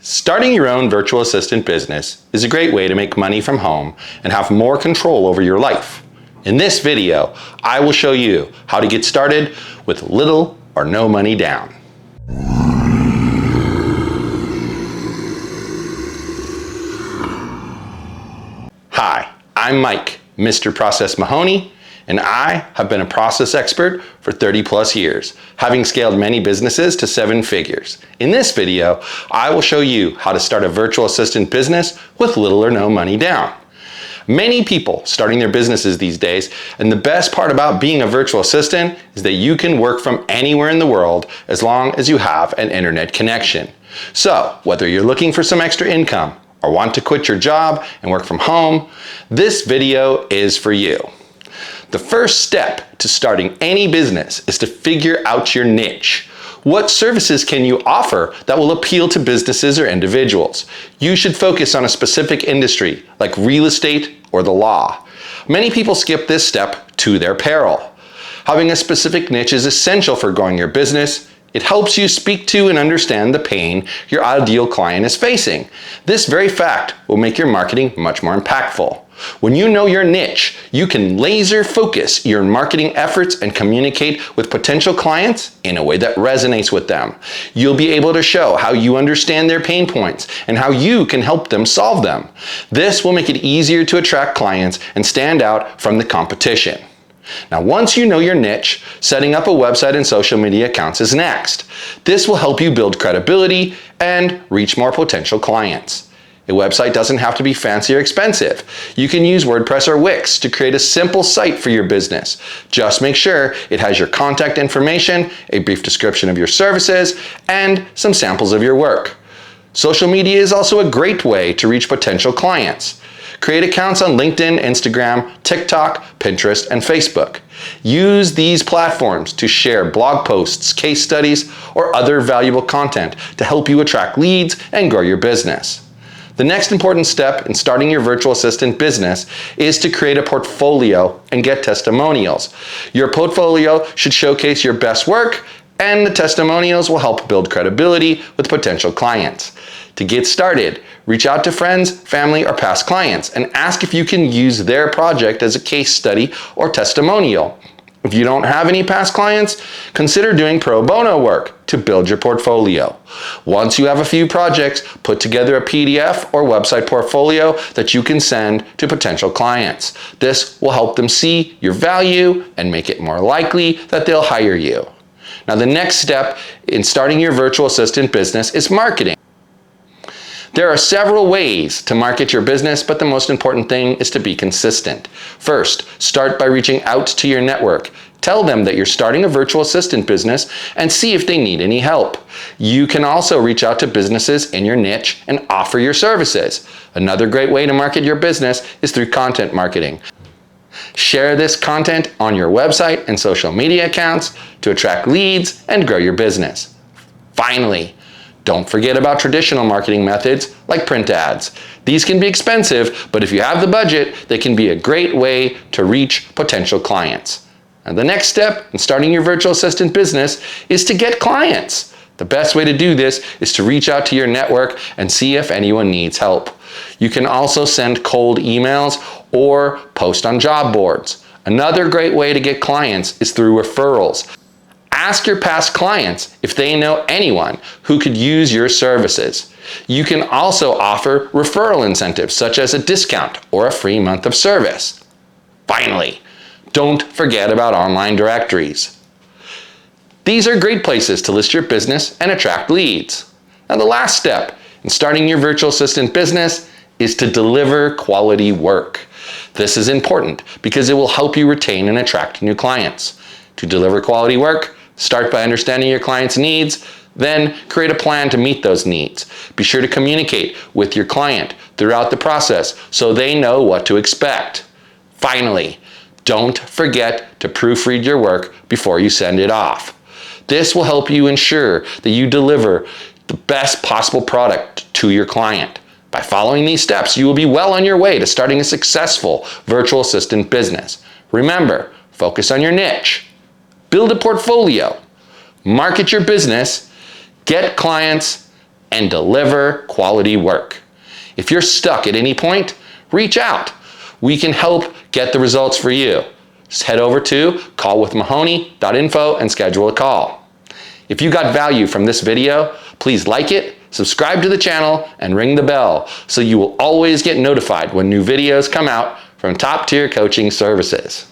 Starting your own virtual assistant business is a great way to make money from home and have more control over your life. In this video, I will show you how to get started with little or no money down. Hi, I'm Mike, Mr. Process Mahoney, and I have been a process expert for 30 plus years, having scaled many businesses to 7 figures. In this video, I will show you how to start a virtual assistant business with little or no money down. Many people starting their businesses these days, and the best part about being a virtual assistant is that you can work from anywhere in the world as long as you have an internet connection. So, whether you're looking for some extra income or want to quit your job and work from home, this video is for you. The first step to starting any business is to figure out your niche. What services can you offer that will appeal to businesses or individuals? You should focus on a specific industry, like real estate or the law. Many people skip this step to their peril. Having a specific niche is essential for growing your business. It helps you speak to and understand the pain your ideal client is facing. This very fact will make your marketing much more impactful. When you know your niche, you can laser focus your marketing efforts and communicate with potential clients in a way that resonates with them. You'll be able to show how you understand their pain points and how you can help them solve them. This will make it easier to attract clients and stand out from the competition. Now, once you know your niche, setting up a website and social media accounts is next. This will help you build credibility and reach more potential clients. A website doesn't have to be fancy or expensive. You can use WordPress or Wix to create a simple site for your business. Just make sure it has your contact information, a brief description of your services, and some samples of your work. Social media is also a great way to reach potential clients. Create accounts on LinkedIn, Instagram, TikTok, Pinterest, and Facebook. Use these platforms to share blog posts, case studies, or other valuable content to help you attract leads and grow your business. The next important step in starting your virtual assistant business is to create a portfolio and get testimonials. Your portfolio should showcase your best work, and the testimonials will help build credibility with potential clients. To get started, reach out to friends, family, or past clients and ask if you can use their project as a case study or testimonial. If you don't have any past clients, consider doing pro bono work to build your portfolio. Once you have a few projects, put together a PDF or website portfolio that you can send to potential clients. This will help them see your value and make it more likely that they'll hire you. Now, the next step in starting your virtual assistant business is marketing. There are several ways to market your business, but the most important thing is to be consistent. First, start by reaching out to your network. Tell them that you're starting a virtual assistant business and see if they need any help. You can also reach out to businesses in your niche and offer your services. Another great way to market your business is through content marketing. Share this content on your website and social media accounts to attract leads and grow your business. Finally, don't forget about traditional marketing methods like print ads. These can be expensive, but if you have the budget, they can be a great way to reach potential clients. And the next step in starting your virtual assistant business is to get clients. The best way to do this is to reach out to your network and see if anyone needs help. You can also send cold emails or post on job boards. Another great way to get clients is through referrals. Ask your past clients if they know anyone who could use your services. You can also offer referral incentives such as a discount or a free month of service. Finally, don't forget about online directories. These are great places to list your business and attract leads. Now, the last step in starting your virtual assistant business is to deliver quality work. This is important because it will help you retain and attract new clients. To deliver quality work, start by understanding your client's needs, then create a plan to meet those needs. Be sure to communicate with your client throughout the process so they know what to expect. Finally, don't forget to proofread your work before you send it off. This will help you ensure that you deliver the best possible product to your client. By following these steps, you will be well on your way to starting a successful virtual assistant business. Remember, focus on your niche. Build a portfolio, market your business, get clients, and deliver quality work. If you're stuck at any point, reach out. We can help get the results for you. Just head over to callwithmahoney.info and schedule a call. If you got value from this video, please like it, subscribe to the channel, and ring the bell so you will always get notified when new videos come out from top-tier coaching services.